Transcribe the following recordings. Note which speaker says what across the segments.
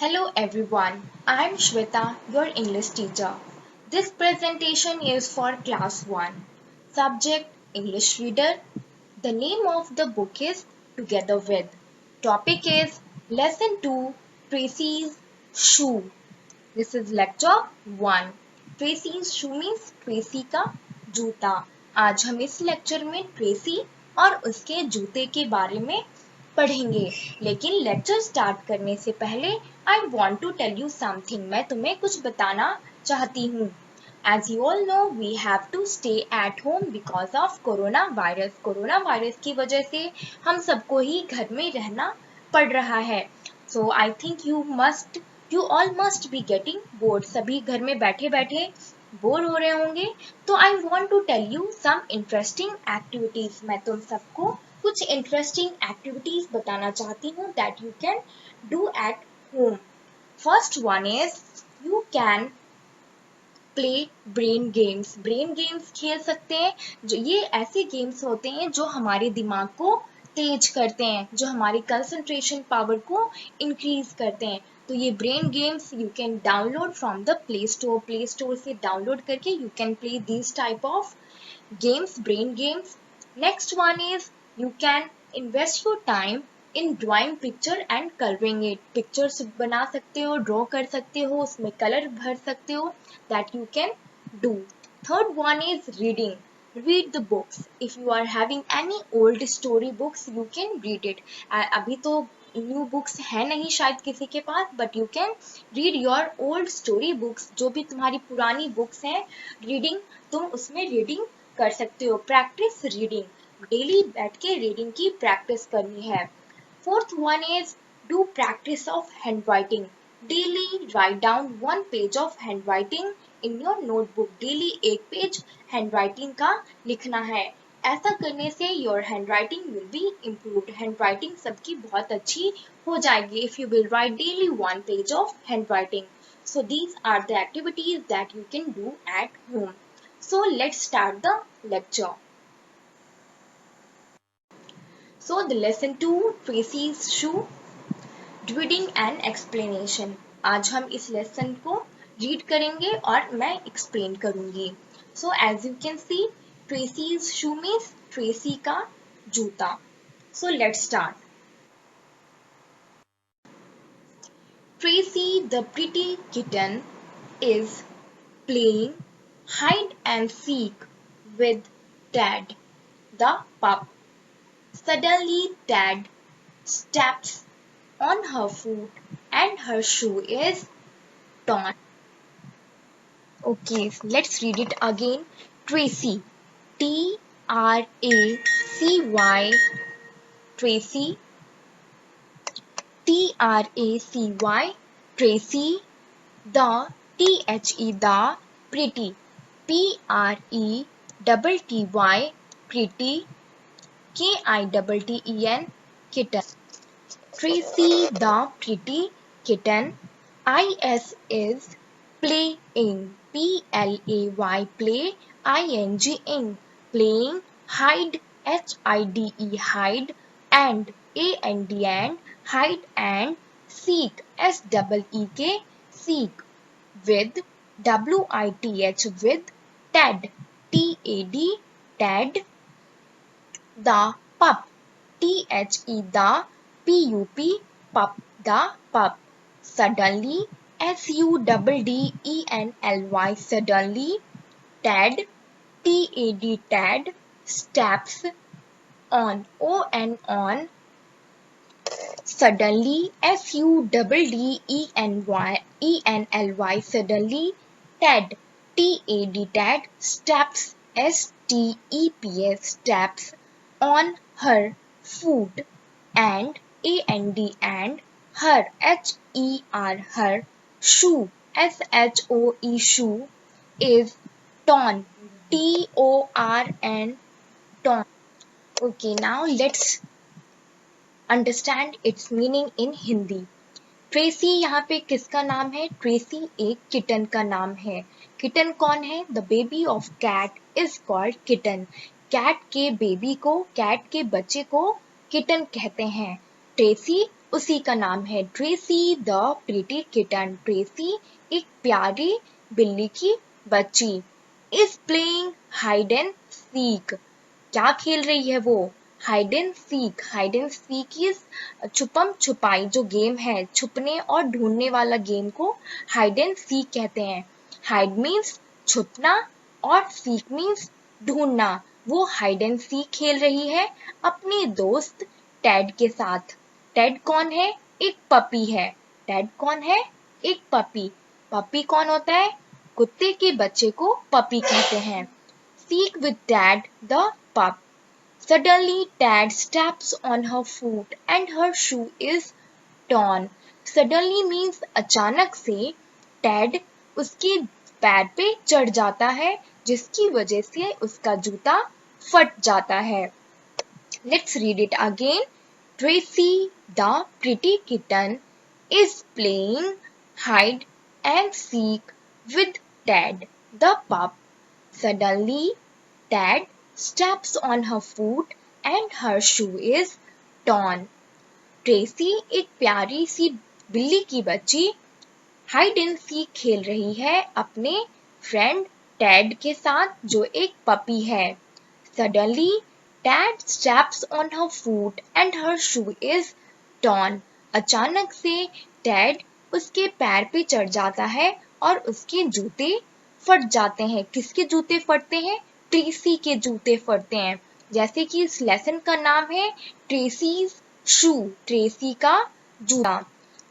Speaker 1: Hello everyone, I am Shweta, your English teacher. This presentation is for class 1. Subject English reader. The name of the book is Together With. Topic is Lesson 2 Tracy's Shoe. This is lecture 1. Tracy's shoe means Tracy का जूता. आज हम इस lecture में Tracy और उसके जूते के बारे में पढ़ेंगे. लेकिन लेक्चर स्टार्ट करने से पहले I want to tell you something. मैं तुम्हें कुछ बताना चाहती हूँ. As you all know, we have to stay at home because of corona virus. Corona virus की वजह से हम सबको ही घर में रहना पड़ रहा है. So I think you all must be getting bored. सभी घर में बैठे बैठे बोर हो रहे होंगे. तो I want to tell you some interesting activities. मैं तुम सबको कुछ interesting activities बताना चाहती हूँ that you can do at home. First one is you can play brain games. Brain games खेल सकते हैं. जो ये ऐसे गेम्स होते हैं जो हमारे दिमाग को तेज करते हैं, जो हमारी कंसंट्रेशन पावर को इंक्रीज करते हैं. तो ये brain games you can download from the play store. Play store से डाउनलोड करके you can play this type of games, brain games. Next one is you can invest your time in drawing picture and colouring it. Pictures बना सकते हो, draw कर सकते हो, उसमें colour भर सकते हो. That you can do. Third one is reading. Read the books. If you are having any old story books, you can read it. अभी तो न्यू बुक्स है नहीं शायद किसी के पास, but you can read your old story books. जो भी तुम्हारी पुरानी बुक्स हैं, रीडिंग तुम उसमें रीडिंग कर सकते हो. Practice reading. डेली बैठ के रीडिंग की प्रैक्टिस करनी है. Fourth one is do practice of handwriting. Daily write down one page of handwriting in your notebook. Daily एक पेज handwriting का लिखना है. ऐसा करने से your handwriting will be improved. Handwriting सबकी बहुत अच्छी हो जाएगी if you will write daily one page of handwriting. So these are the activities that you can do at home. So let's start the lecture. So the lesson 2 Tracy's shoe. Reading and explanation. आज हम इस lesson को read करेंगे और मैं explain करूंगी. So as you can see Tracy's shoe means Tracy का जूता. So let's start. Tracy the pretty kitten is playing hide and seek with Tad the pup. Suddenly Tad steps on her foot and her shoe is torn. Okay, let's read it again. Tracy, T-R-A-C-Y, Tracy, T-R-A-C-Y, Tracy, the, T-H-E, the, pretty, P-R-E-T-T-Y, pretty, K-I-T-T-E-N, kitten. Tracy the pretty kitten. I-S is playing. P-L-A-Y, play. I-N-G, ing, playing. Hide, H-I-D-E, hide. And, A-N-D, and, hide and. Seek, S-E-E-K, seek. With, W-I-T-H, with. Tad, T-A-D, tad. The pup, T-H-E, the, P-U-P, pup, the pup. Suddenly, S-U-D-D-E-N-L-Y, suddenly. Tad, T-A-D, tad, steps on, O-N, on. Suddenly, S-U-D-D-E-N-Y, suddenly. Tad, T-A-D, tad, steps, S-T-E-P-S, steps on her foot. And and her her her shoe shoe shoe is torn torn torn. Okay, now let's understand its meaning in Hindi. Tracy यहाँ पे किसका नाम है? Tracy एक kitten का नाम है. Kitten कौन है? The baby of cat is called kitten. Cat के बेबी को, कैट के बच्चे को किटन कहते हैं. ट्रेसी उसी का नाम है Tracy the pretty kitten. Tracy एक प्यारी बिल्ली की बच्ची is playing hide and seek. क्या खेल रही है वो? Hide and seek. Hide and seek is छुपम छुपाई जो गेम है, छुपने और ढूंढने वाला गेम को हाइड एंड सीक कहते हैं। हाइड मीन्स छुपना और सीक मीन्स ढूंढना। वो हाइड एंड सीक खेल रही है अपने दोस्त टेड के साथ। टेड कौन है? एक पपी है। टेड कौन है? एक पपी। पपी कौन होता है? कुत्ते के बच्चे को पपी कहते हैं। Seek with Dad the pup. Suddenly Dad steps on her foot and her shoe is torn. Suddenly means अचानक से Dad उसके पैर पे चढ़ जाता है जिसकी वजह से उसका जूता फट जाता है। Let's read it again. Tracy the pretty kitten is playing hide and seek with Dad the pup. Suddenly, Dad steps on her foot and her shoe is torn. Tracy एक प्यारी सी बिल्ली की बच्ची हाइड एंड सीक खेल रही है अपने friend Ted के साथ जो एक पपी है। Suddenly, Dad steps on her foot and her shoe is torn. अचानक से Dad उसके पैर पे चढ़ जाता है और उसके जूते फट जाते हैं। किसके जूते फटते हैं? ट्रेसी के जूते फटते हैं। जैसे कि इस लेसन का नाम है ट्रेसीज शू, ट्रेसी का जूता।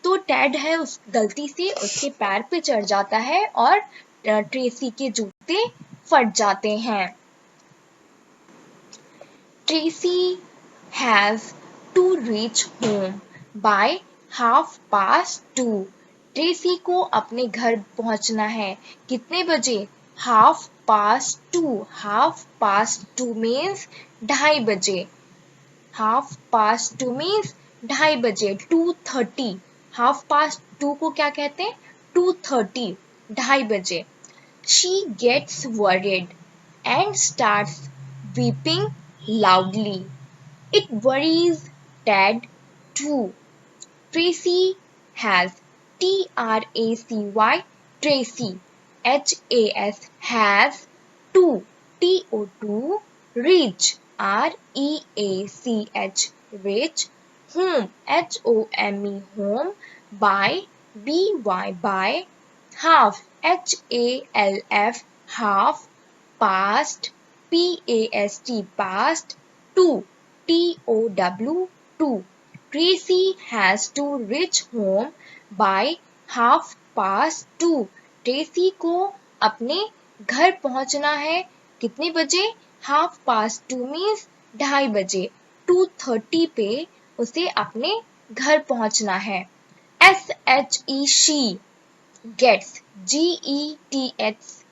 Speaker 1: तो टेड है उस गलती से उसके पैर पे चढ़ जाता है और ट्रेसी के जूते फट जाते हैं। Tracy has to reach home by 2:30। Tracy को अपने घर पहुंचना है कितने बजे? 2:30। 2:30 मीन्स 2:30 बजे। 2:30 मीन्स 2:30 बजे। 2:30 2:30 को क्या कहते हैं? 2:30 2:30 बजे। She gets worried and starts weeping loudly. It worries Dad too. Tracy has Tracy Tracy has to to reach reach reach home home by by half half past past two two. Tracy has to reach home by 2:30. Tracy को अपने घर पहुंचना है कितने बजे? 2:30 means 2:30 बजे। 2:30 पे उसे अपने घर पहुंचना है। she gets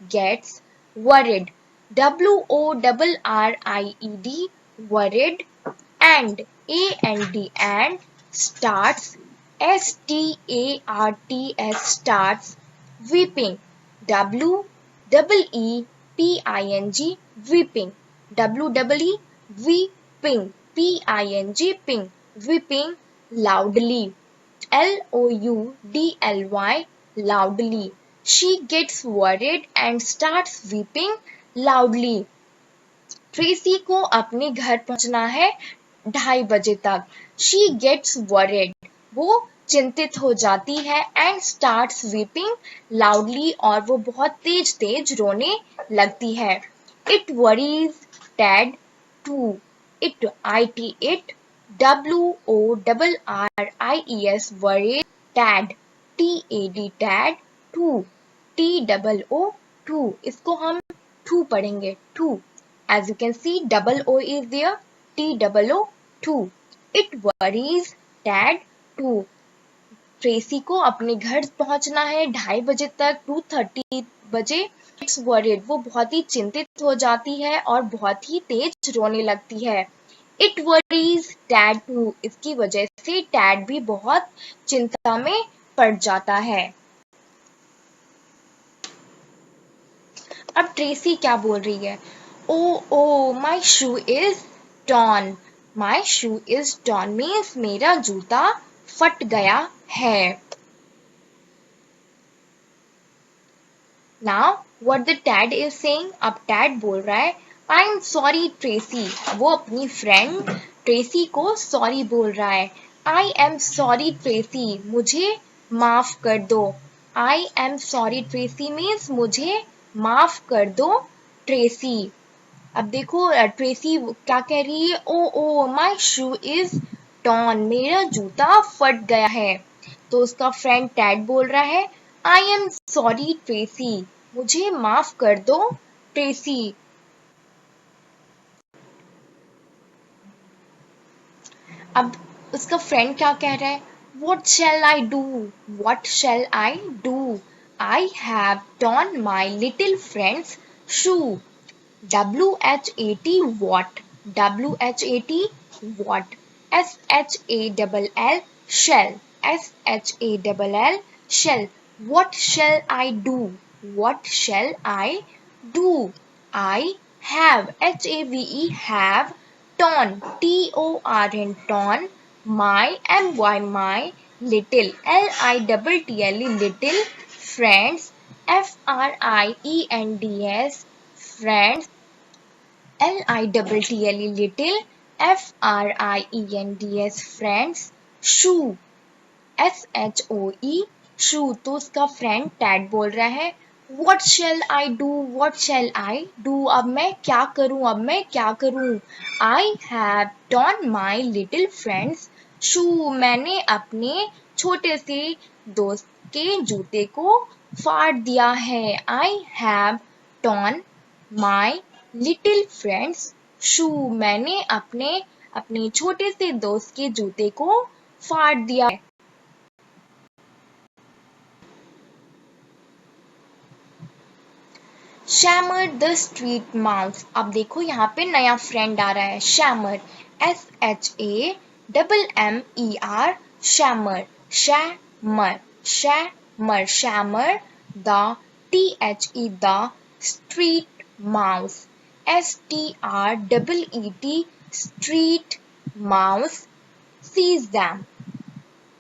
Speaker 1: gets worried worried and and starts starts weeping weeping weeping weeping ping weeping loudly loudly loudly. She gets worried and starts weeping loudly. Tracy को अपने घर पहुंचना है 2:30 बजे तक। She gets worried वो चिंतित हो जाती है and starts weeping loudly और वो बहुत तेज तेज रोने लगती है। It worries Dad too. It worries worries Dad Dad too too इसको हम too पढ़ेंगे too. As you can see, O is there. TOO. It worries Dad too. Tracy को अपने घर पहुंचना है 2:30 बजे तक। 2:30 बजे It's worried वो बहुत ही चिंतित हो जाती है और बहुत ही तेज रोने लगती है। It worries Dad too. इसकी वजह से Dad भी बहुत चिंता में पड़ जाता है। अब ट्रेसी क्या बोल रही है? Oh, my shoe is torn. My shoe is torn means मेरा जूता फट गया है। Now what the Tad is saying, अब Tad बोल रहा है I am sorry Tracy। वो अपनी फ्रेंड ट्रेसी को सॉरी बोल रहा है। I am sorry Tracy, मुझे माफ कर दो। I am sorry Tracy means मुझे माफ कर दो ट्रेसी। अब देखो ट्रेसी क्या कह रही है, ओ ओ माई शू इज टॉन, मेरा जूता फट गया है। तो उसका फ्रेंड टैड बोल रहा है आई एम सॉरी ट्रेसी, मुझे माफ कर दो ट्रेसी। अब उसका फ्रेंड क्या कह रहा है, what shall I do, what shall I do, I have torn my little friends shoe. WHAT what, WHAT what, SHALL shall, SHALL shall, what shall I do, what shall I do, I have, have torn, TORN torn, my little, LITTLE little friends, FRIENDS friends, LITTLE little, FRIENDS friends, shoe, SHOE shoe। तो उसका friend टैड बोल रहा है What shall I do, what shall I do, अब मैं क्या करूं, अब मैं क्या करूं। I have torn my little friend's shoe, मैंने अपने छोटे से दोस्त के जूते को फाड़ दिया है। I have torn my little friend's shoe, मैंने अपने छोटे से दोस्त के जूते को फाड़ दिया है। शैमर द स्ट्रीट माउस, अब देखो यहाँ पे नया फ्रेंड आ रहा है Shammer, SHAMMER, Shammer, Shammer, Shammer, Shammer the THE the street mouse, STREET street mouse sees them,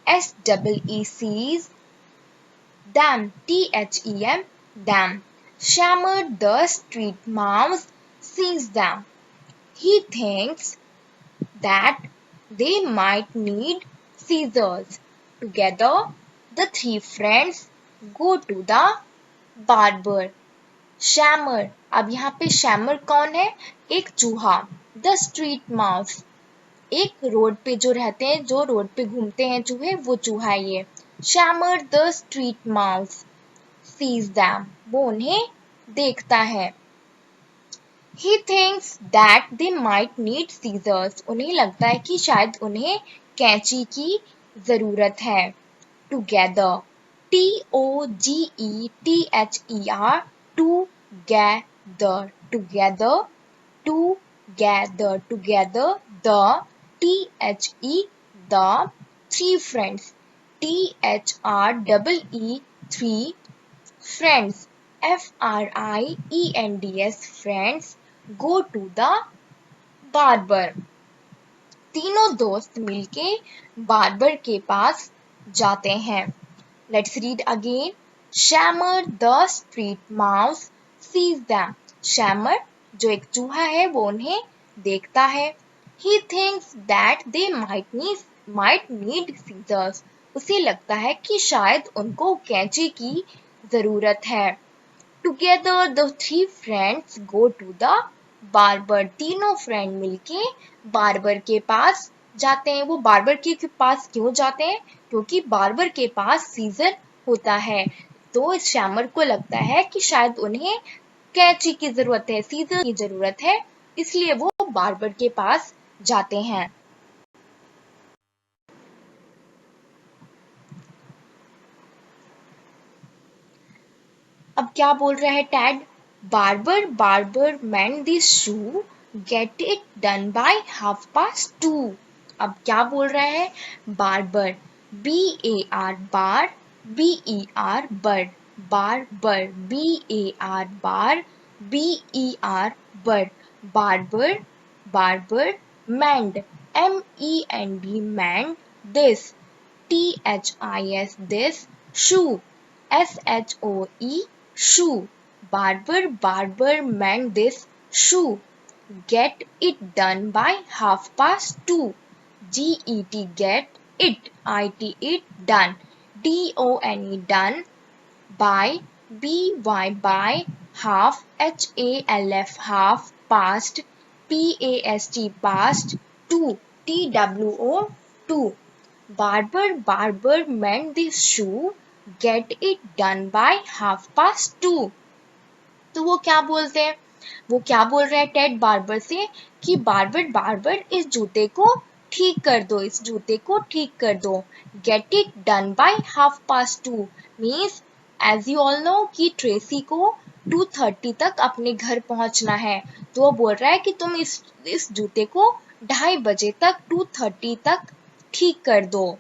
Speaker 1: SEE sees them, THEM them. Shammer the street mouse sees them. He thinks that they might need scissors. Together, the three friends go to the barber. Shammer, अब यहाँ पे शैमर कौन है, एक चूहा। The street mouse, एक road पे जो रहते हैं, जो रोड पे घूमते हैं चूहे, वो चूहा है ये। Shammer the street mouse sees them, वो उन्हें देखता है। He thinks that they might need scissors, उन्हें लगता है कि शायद उन्हें कैंची की जरूरत है। Together, TOGETHER, together, together, together, together, the the three friends, THREE three friends, FRIENDS friends go to the barber. तीनों दोस्त मिलके बार्बर के पास जाते हैं। Let's read again. Shammer the street mouse sees them. Shammer जो एक चूहा है वो उन्हें देखता है। He thinks that they might need scissors. उसे लगता है कि शायद उनको कैंची की जरूरत है। Together the three friends go to the barber. तीनों फ्रेंड मिलके बार्बर के पास जाते हैं। वो बार्बर के पास क्यों जाते हैं? क्योंकि बार्बर के पास सीजर होता है। तो इस शैमर को लगता है कि शायद उन्हें कैंची की जरूरत है, सीजर की जरूरत है, इसलिए वो बार्बर के पास जाते हैं। अब क्या बोल रहा है Tad? Barber mend this shoe, get it done by 2:30. अब क्या बोल रहा है? Barber, BAR bar, BER bird, barber, BAR bar, BER bird, barber, mend, MEND mend this THIS this shoe SHOE shoe. Barber mend this shoe. Get it done by 2:30. GET it done. DONE done by by half half past past 2 TWO 2. Barber mend this shoe. Get it done by 2:30. तो वो क्या बोलते हैं, वो क्या बोल रहे हैं टेड बार्बर से कि बार्बर इस जूते को ठीक कर दो, इस जूते को ठीक कर दो. Get it done by 2:30 means as you all know कि ट्रेसी को 2:30 तक अपने घर पहुंचना है. तो वो बोल रहा है कि तुम इस जूते को 2:30 बजे तक 2:30 तक ठीक कर दो.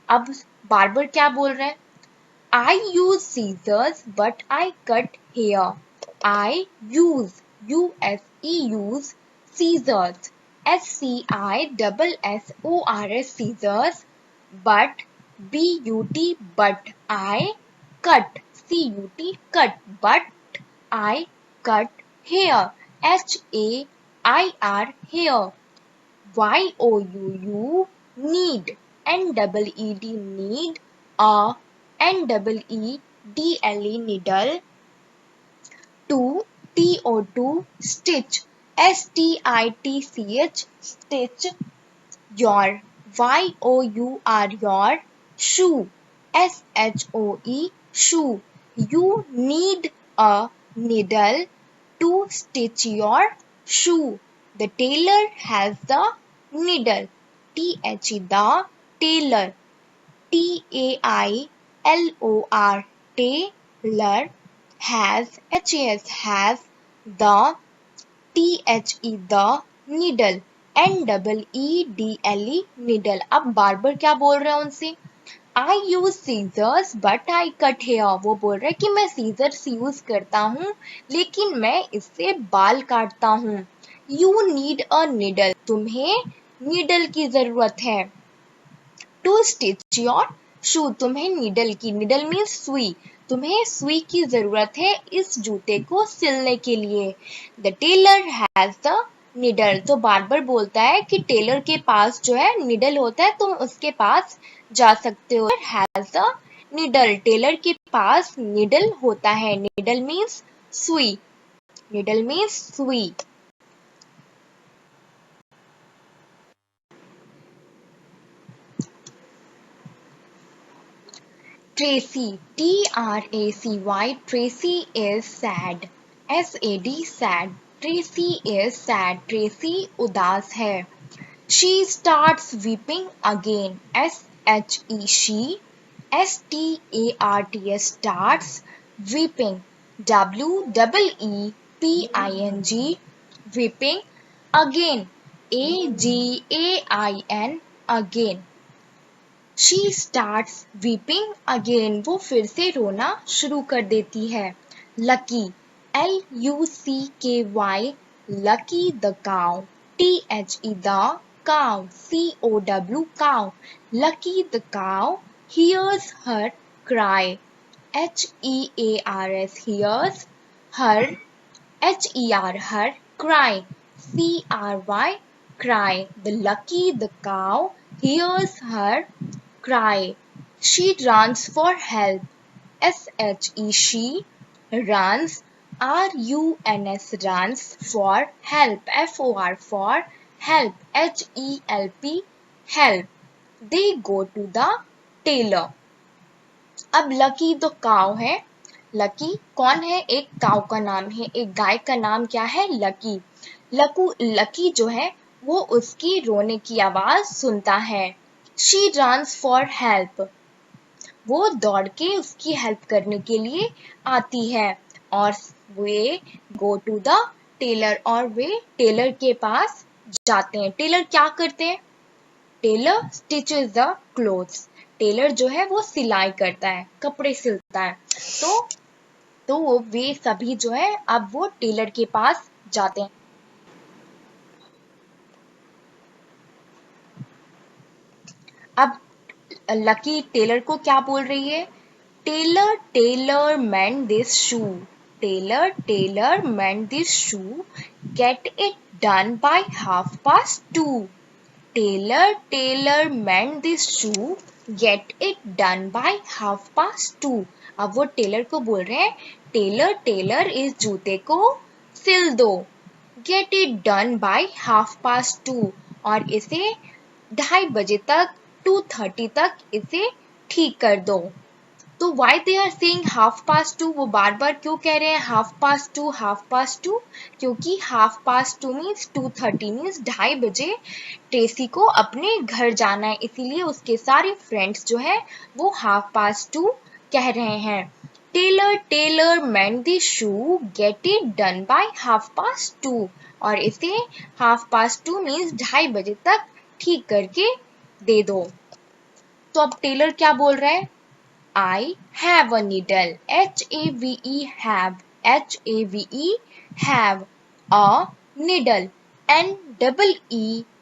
Speaker 1: अब बार्बर क्या बोल रहे हैं, I use scissors but I cut hair. I use scissors SCISSORS scissors but but I cut but I cut hair HAIR hair. YOUU need NEED a NEEDLE needle. 2 stitch STITCH stitch. Your your shoe SHOE shoe. You need a needle to stitch your shoe. The tailor has the needle THE the tailor TAILOR tailor has has the THE the needle NEEDLE needle. अब barber क्या बोल रहे हैं उनसे, I use scissors but I cut hair. वो बोल रहे हैं कि मैं सीजर्स यूज करता हूँ लेकिन मैं इससे बाल काटता हूँ. You need a needle. तुम्हें नीडल की जरूरत है. To stitch your shoe. तुम्हें नीडल की, नीडल मीन्स सुई, तुम्हें सुई की जरूरत है इस जूते को सिलने के लिए. The tailor has the needle. तो बार्बर बोलता है कि टेलर के पास जो है नीडल होता है, तुम उसके पास जा सकते हो. Has the needle. टेलर के पास नीडल होता है. नीडल मीन्स सुई, नीडल मीन्स सुई. Tracy, TRACY, Tracy is sad. SAD, sad. Tracy is sad. Tracy उदास है. She starts weeping again. SHE, she. STARTS, starts. Weeping. WEEPING, weeping. Again. AGAIN, again. She starts weeping again. वो फिर से रोना शुरू कर देती है. Lucky, LUCKY, lucky the cow. THE the cow. COW, cow. Lucky the cow hears her cry. HEARS, hears her. HER, her cry. CRY, cry. The lucky the cow hears her cry. She runs for help. SHE, she runs. RUNS, runs for help. FOR, for help. HELP, help. They go to the tailor. अब lucky तो काव है. Lucky कौन है, एक काव का नाम है, एक गाय का नाम क्या है, लकी. लकी जो है वो उसकी रोने की आवाज सुनता है. She runs for help. वो दौड़ के उसकी हेल्प करने के लिए आती है. और वे go to the tailor, और वे टेलर के पास जाते हैं. टेलर क्या करते हैं, tailor stitches the clothes. Tailor जो है वो सिलाई करता है, कपड़े सिलता है. तो वे सभी जो है अब वो टेलर के पास जाते हैं. अब लकी टेलर को क्या बोल रही है? Tailor tailor mend this shoe, tailor tailor mend this shoe, get it done by 2:30. Tailor tailor mend this shoe, get it done by 2:30. अब वो टेलर को बोल रहे हैं टेलर टेलर इस जूते को सिल दो, गेट इट डन बाय 2:30, और इसे 2:30 तक 2:30 तक इसे ठीक कर दो. तो वाई दे आर सेइंग 2:30, वो बार बार क्यों कह रहे हैं 2:30, क्योंकि 2:30 मीन्स 2:30 मीन्स 2:30 ट्रेसी को अपने घर जाना है, इसीलिए उसके सारे फ्रेंड्स जो है वो 2:30 कह रहे हैं. Tailor tailor mend the shoe, get it done by 2:30, और इसे 2:30 मीन्स 2:30 तक ठीक करके दे दो. तो अब टेलर क्या बोल रहा है? I have a needle. H-A-V-E have. H-A-V-E have a needle. N-E-E-D-L-E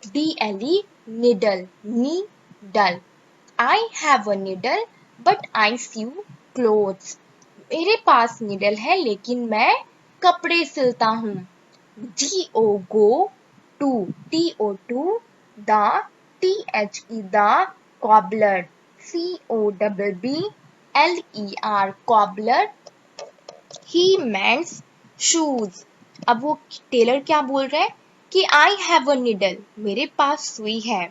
Speaker 1: needle. Needle. I have a needle but I sew clothes. मेरे पास नीडल है लेकिन मैं कपड़े सिलता हूँ. G-O go to. T-O-2 the. T-H-E the cobbler. C-O-B-B-L-E-R cobbler. He mends shoes. अब वो Taylor क्या बोल रहा है कि I have a needle, मेरे पास सुई है,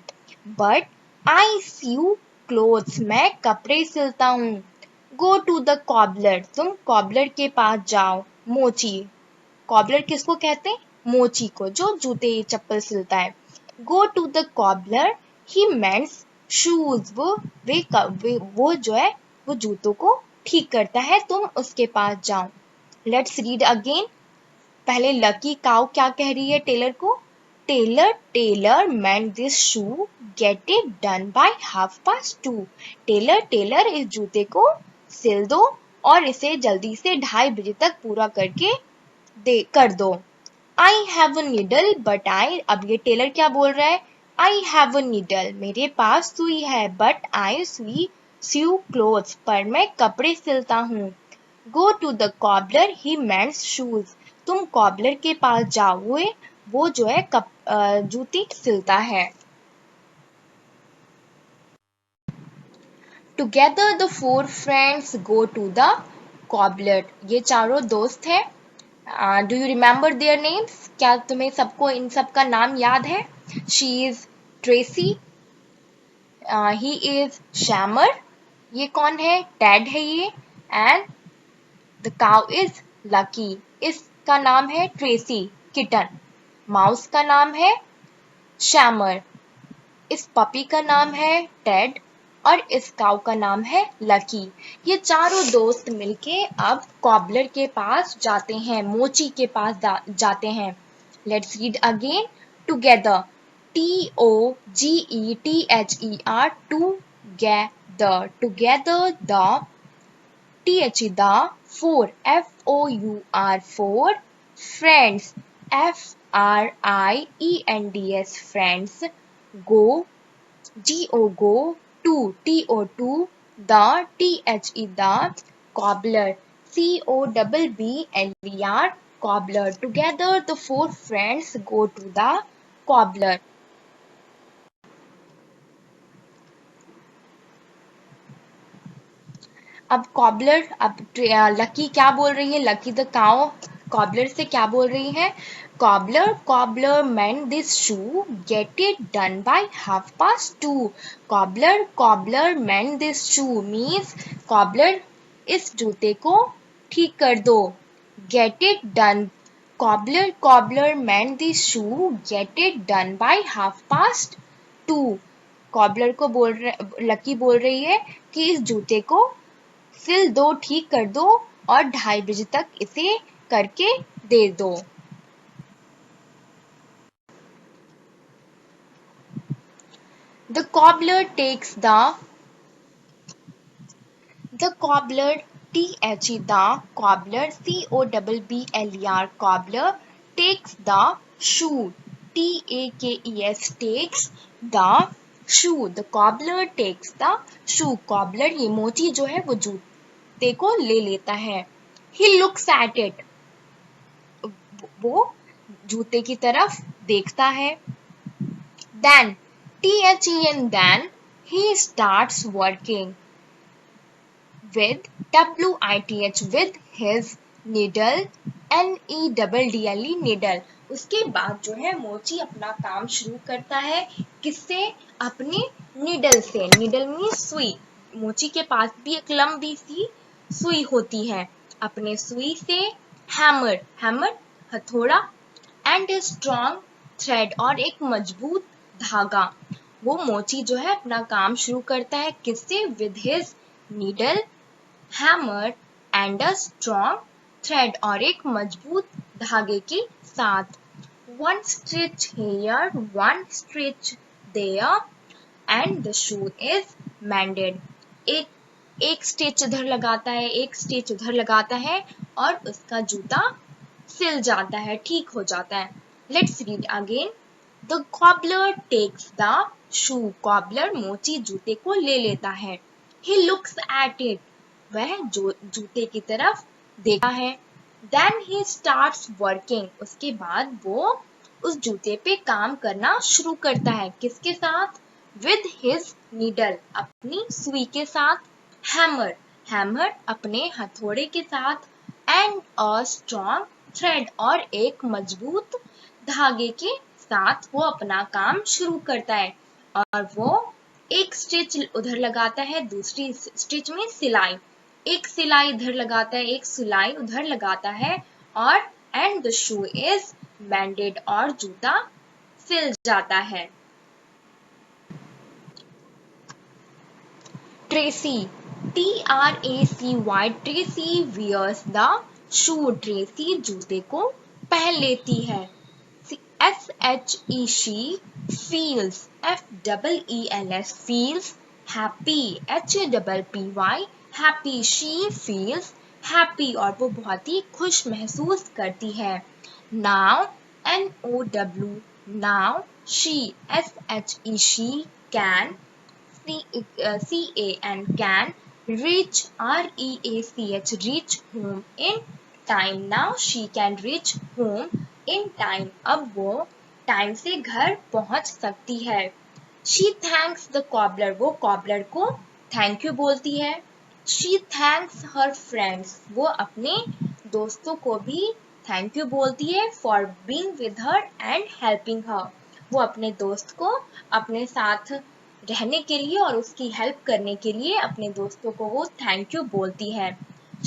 Speaker 1: but I sew clothes, मैं कपड़े सिलता हूँ. Go to the cobbler, तुम कॉबलर के पास जाओ. मोची, कॉबलर किसको कहते हैं? मोची को, जो जूते चप्पल सिलता है. Go to the cobbler, he mends shoes, वो जो है वो जूतों को ठीक करता है, तुम उसके पास जाओ. Let's read again. पहले लकी काउ क्या कह रही है टेलर को? Tailor tailor mend this shoe, get it done by 2:30. Tailor tailor इस जूते को सिल दो और इसे जल्दी से 2:30 तक पूरा करके कर दो. I have a needle but I, अब ये टेलर क्या बोल रहा है? आई हैव अ नीडल, मेरे पास सुई है, बट आई sew clothes, पर मैं कपड़े सिलता हूँ. Go to the cobbler, he mends shoes, तुम कॉबलर के पास जाओ, वो जो है जूती सिलता है. Together the 4 friends go to the cobbler. ये चारों दोस्त हैं. Do you remember their names? क्या तुम्हें सबको इन सब का नाम याद है? She is Tracy, he is Shammer, ये कौन है? टेड है ये. And the cow is Lucky, इसका नाम है ट्रेसी किटन. माउस का नाम है शैमर, इस पपी का नाम है टेड, और इस काउ का नाम है लकी. ये चारों दोस्त मिलके अब कॉबलर के पास जाते हैं, मोची के पास जाते हैं. Let's read again. Together, T-O-G-E-T-H-E-R, together, together the, T-H-E the, 4, F-O-U-R, 4, friends, F-R-I-E-N-D-S, friends, go, G-O go, to, T-O-2 the, T-H-E the, cobbler, C-O-B-B-L-E-R, cobbler. Together the 4 friends go to the cobbler. अब cobbler, अब lucky क्या बोल रही है? Lucky the cow cobbler से क्या बोल रही है? Cobbler cobbler mend this shoe, get it done by 2:30. Cobbler cobbler mend this shoe means cobbler इस जूते को ठीक कर दो. Get it done, cobbler cobbler mend this shoe, get it done by 2:30. Cobbler को लकी बोल रही है कि इस जूते को सिल दो, ठीक कर दो, और 2:30 तक इसे करके दे दो. The cobbler takes the cobbler, T-H-E the cobbler, C-O-B-B-L-E-R, cobbler, takes the shoe, T-A-K-E-S, takes the shoe. The cobbler takes the shoe. Cobbler ये मोची जो है वो जूते को ले लेता है. He looks at it. वो जूते की तरफ देखता है. Then, THEN, then he starts working with WITH with his needle, NEDDLE needle. उसके बाद जो है मोची अपना काम शुरू करता है. किससे? अपने नीडल से. नीडल में सुई. मोची के पास भी एक लंबी सी सुई होती है. अपने सुई से हैमर, हैमर हथौड़ा, एंड स्ट्रॉन्ग थ्रेड और एक मजबूत धागा. वो मोची जो है अपना काम शुरू करता है. किससे? With his needle, hammer and a strong thread और एक मजबूत धागे के साथ. One stitch here, one stitch there, and the shoe is mended. एक स्टिच इधर लगाता है, एक स्टिच उधर लगाता है और उसका जूता सिल जाता है, ठीक हो जाता है. Let's read again. The cobbler takes the shoe. Cobbler मोची जूते को ले लेता है. He looks at it. वह जूते की तरफ देखता है. Then he starts working. उसके बाद वो उस जूते पे काम करना शुरू करता है. किसके साथ? With his needle. अपनी सुई के साथ. Hammer. Hammer अपने हथौड़े के साथ. And a strong thread. और एक मजबूत धागे के साथ वो अपना काम शुरू करता है. और वो एक स्टिच उधर लगाता है, दूसरी स्टिच में सिलाई. एक सिलाई इधर लगाता है, एक सिलाई उधर लगाता है और एंड द शू इज मेंडेड और जूता सिल जाता है. Tracy, TRACY, Tracy wears the shoe. Tracy जूते को पहन लेती है. SHE, she feels, FEELS, feels happy. HAPPY, happy. She feels happy और वो बहुत ही खुश महसूस करती है. Now, NOW, now she, SHE, she can, CAN, can reach, REACH, reach home in time. Now she can reach home in time. अब वो time से घर पहुंच सकती है. She thanks the cobbler. वो cobbler को थैंक यू बोलती है. She thanks her friends. वो अपने दोस्तों को भी थैंक यू बोलती है for being with her and helping her. वो अपने दोस्त को अपने साथ रहने के लिए और उसकी हेल्प करने के लिए अपने दोस्तों को वो थैंक यू बोलती है.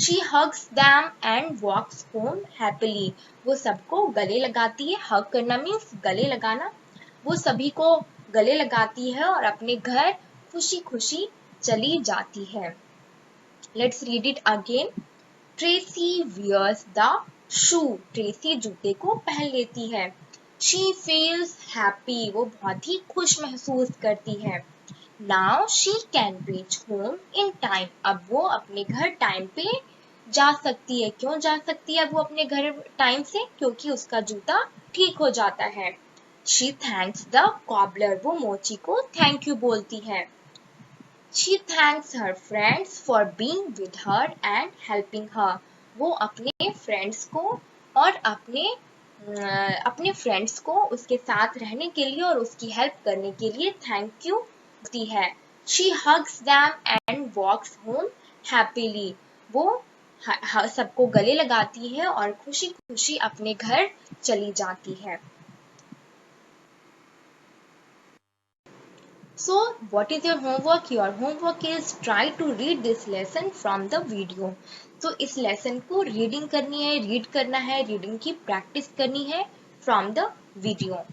Speaker 1: She hugs them and walks home happily. वो सबको गले लगाती है. हग करना मीन्स गले लगाना. वो सभी को गले लगाती है और अपने घर खुशी खुशी चली जाती है. Let's read it again. Tracy wears the shoe. Tracy जूते को पहन लेती है. She feels happy. वो बहुत ही खुश महसूस करती है. Now she can reach home in time. अब वो अपने घर टाइम पे जा सकती है. क्यों जा सकती है वो अपने घर टाइम से? क्योंकि उसका जूता ठीक हो जाता है. She thanks the cobbler. वो मोची को थैंक यू बोलती है. She thanks her friends for being with her and helping her. वो अपने फ्रेंड्स को और अपने फ्रेंड्स को उसके साथ रहने के लिए और उसकी हेल्प करने के लिए थैंक यू बोलती है. She hugs them and walks home happily. वो सबको गले लगाती है और खुशी खुशी अपने घर चली जाती है. So, what is your homework? Your homework is try to read this lesson from the video. So, इस lesson को reading करनी है, read करना है, reading की practice करनी है from the video.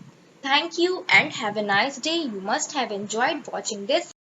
Speaker 1: Thank you and have a nice day. You must have enjoyed watching this